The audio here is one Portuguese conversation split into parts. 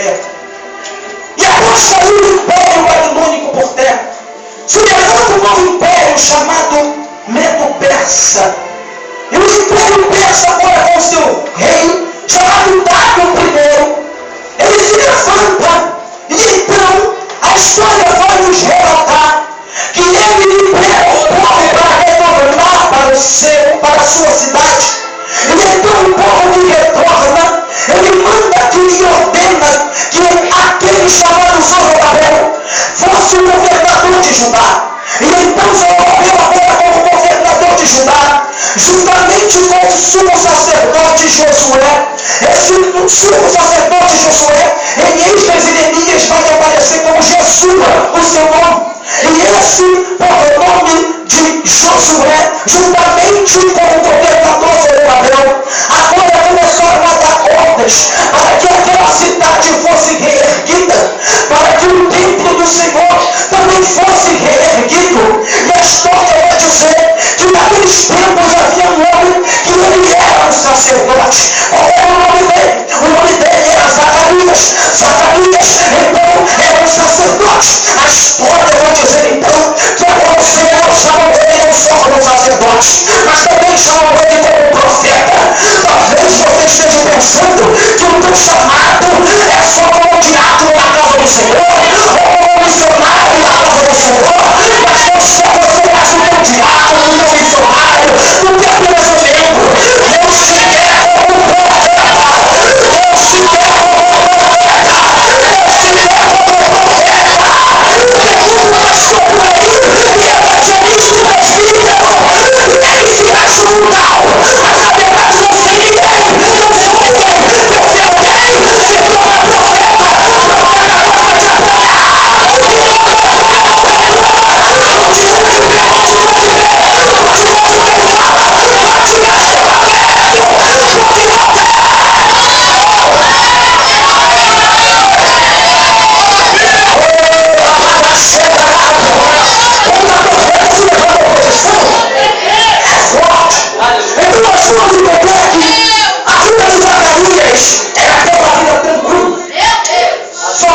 pé. E agora saiu o Império Babilônico por terra. Se levanta um novo império chamado Medo-Persa. E o Império Persa agora com seu rei, chamado Dário I, ele se levanta. E então a história vai nos relatar que ele libera o povo para retornar para a sua cidade. E então o povo que retorna, ele manda que lhe ordena que aquele chamado Zorobabel fosse o governador de Judá. E então Zorobabel agora como governador de Judá, juntamente com o sumo sacerdote Josué. Esse sumo sacerdote Josué, em Esdras e Neemias, vai aparecer como Jesua, o seu nome. E esse, por nome de Josué, juntamente com o governador Zorobabel, agora começaram a dar ordens para que aquela cidade fosse reerguida, para que o templo do Senhor também fosse reerguido. E a história vai dizer que naqueles tempos havia um homem que ele era um sacerdote. Qual era o nome dele? O nome dele era Zacarias. Zacarias, então, era um sacerdote. A história vai dizer, então, que agora o Senhor chamou ele não só como sacerdote, mas também chamou ele como profeta. Talvez você esteja pensando que o teu chamado é só como diácono na casa do Senhor, ou como missionário na casa do Senhor, mas não só você faz o teu diácono, o teu missionário, o teu apenas um membro. Deus te quer como profeta. Deus te quer como profeta. Deus te quer como profeta. Pergunta o pastor por aí, e evangelista e presbítero, e ele se acha um tal, mas na verdade não sei ninguém, não sou ninguém. Deus é alguém, se torna profeta, trabalha na porta de apoiar.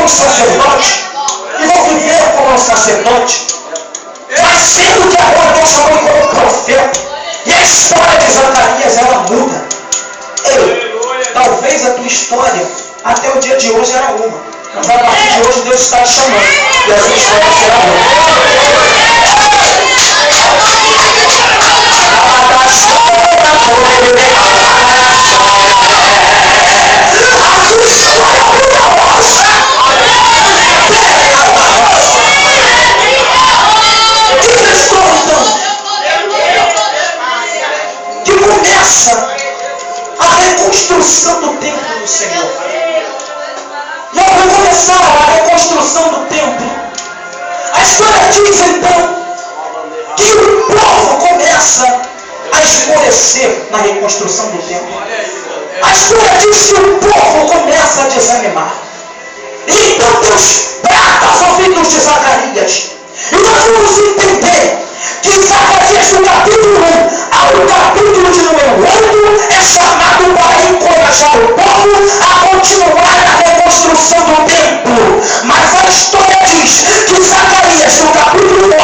Sacerdote, e vou viver como um sacerdote, mas sendo que agora Deus chamou ele como profeta, e a história de Zacarias ela muda. Ei, talvez a tua história até o dia de hoje era uma, mas a partir de hoje Deus está te chamando e a sua história será outra. A reconstrução do templo do Senhor. E ao começar a reconstrução do templo, a história diz então que o povo começa a esmorecer na reconstrução do templo. A história diz que o povo começa a desanimar. E então Deus prata aos ouvidos de Zacarias. E nós vamos entender que Zacarias, do capítulo 1 ao capítulo de número 8, é chamado para encorajar o povo a continuar na reconstrução do templo. Mas a história diz que Zacarias, do capítulo 9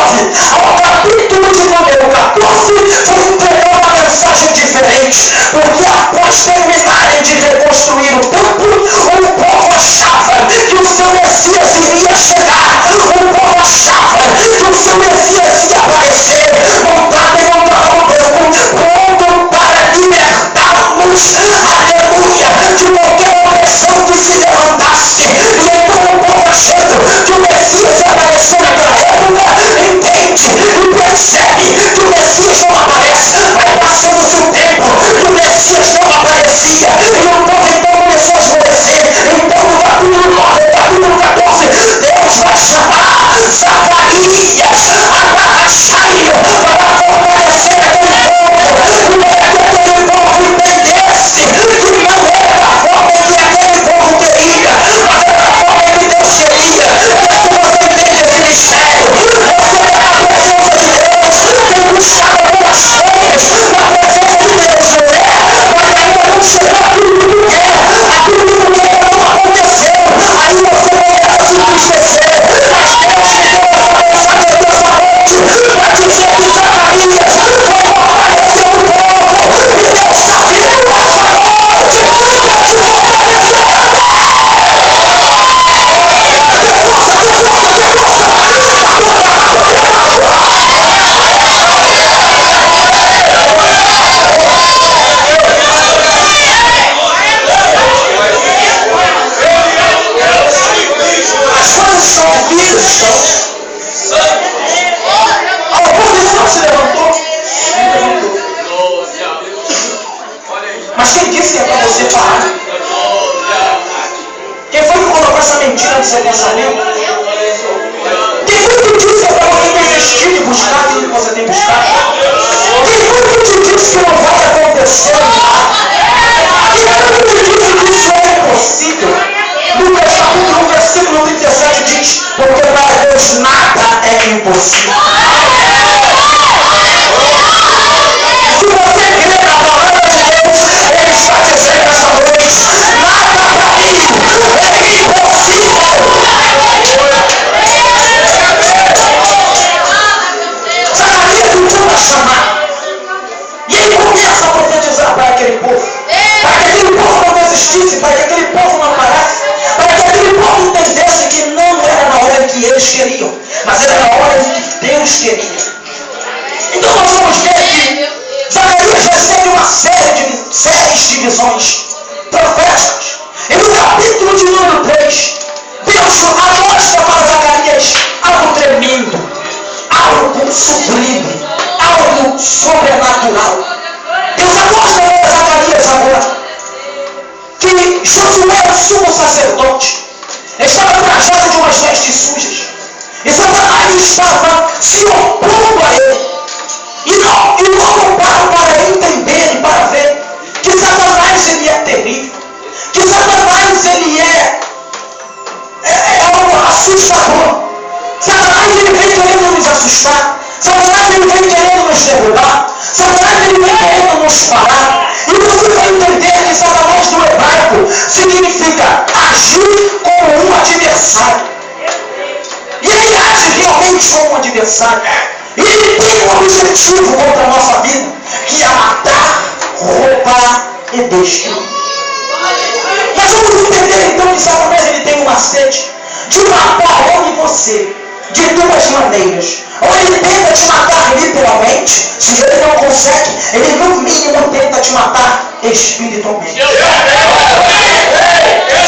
ao capítulo de número 14, foi entregar uma mensagem diferente. Porque após terminarem de reconstruir o templo, o povo achava que o seu Messias iria chegar. O povo achava que o seu Messias ia aparecer, montado em um cavalo branco, pronto para libertar-nos, aleluia, de qualquer que você pensa mesmo? Quem foi que disse para você investir e buscar aquilo que você tem buscado? Quem foi que te disse que não vai acontecer nada? Quem foi que te disse que isso é impossível? Lucas capítulo 1, versículo 37 diz: porque para Deus nada é impossível. Se você crê na palavra de Deus, Ele está dizendo nessa noite: nada para mim é impossível. Zacarias então vai chamar. E ele começa a profetizar para aquele povo. Para que aquele povo não desistisse, para que aquele povo não parasse, para que aquele povo entendesse que não era na hora que eles queriam, mas era na hora que Deus queria. Então nós vamos ver que Zacarias recebe uma série de visões proféticas. E no capítulo de número 3, Deus mostra para Zacarias algo tremendo, algo sublime, algo sobrenatural. Deus mostra para Zacarias agora que Josué, o sumo sacerdote, estava trajado de umas vestes sujas. E Satanás estava se opondo a ele. E logo para entender e para ver que Satanás ele é terrível. Que Satanás ele é algo assustador. Satanás ele vem querendo nos assustar. Satanás ele vem querendo nos derrubar. Satanás ele vem querendo nos parar. E você vai entender que Satanás no hebraico significa agir como um adversário. E ele age realmente como um adversário. E ele tem um objetivo contra a nossa vida, que é matar, roubar e destruir. Nós vamos entender então que Satanás ele tem uma sede de matar eu e você de duas maneiras. Ou ele tenta te matar literalmente, se ele não consegue, ele no mínimo tenta te matar espiritualmente.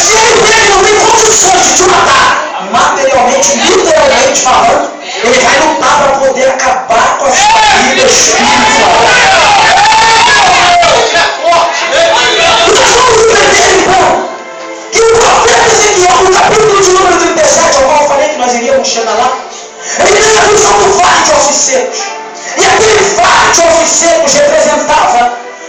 Se ele não tem condições de te matar materialmente, literalmente falando, ele vai lutar para poder acabar com a sua vida espiritual. E nós vamos entender então que o profeta Ezequiel, no capítulo de número 37, ao qual eu falei que nós iríamos chegar lá, ele tem a visão do vale de ossos secos. E aquele vale de ossos secos representava,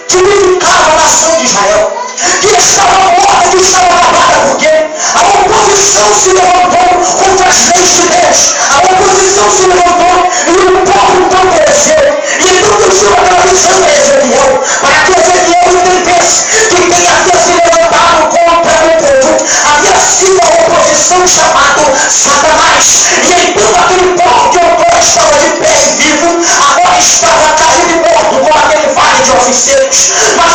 tipificava a nação de Israel, que estava morta, que estava acabada, porque a oposição se levantou contra as leis de Deus. A oposição se levantou e o povo então pereceu. E então Deus deu aquela visão para Ezequiel, para que Ezequiel entendesse que quem havia se levantado contra o povo havia sido a oposição chamada Satanás. E então aquele povo que outrora estava de pé e vivo, agora estava caído e morto como aquele vale de ossos secos. Mas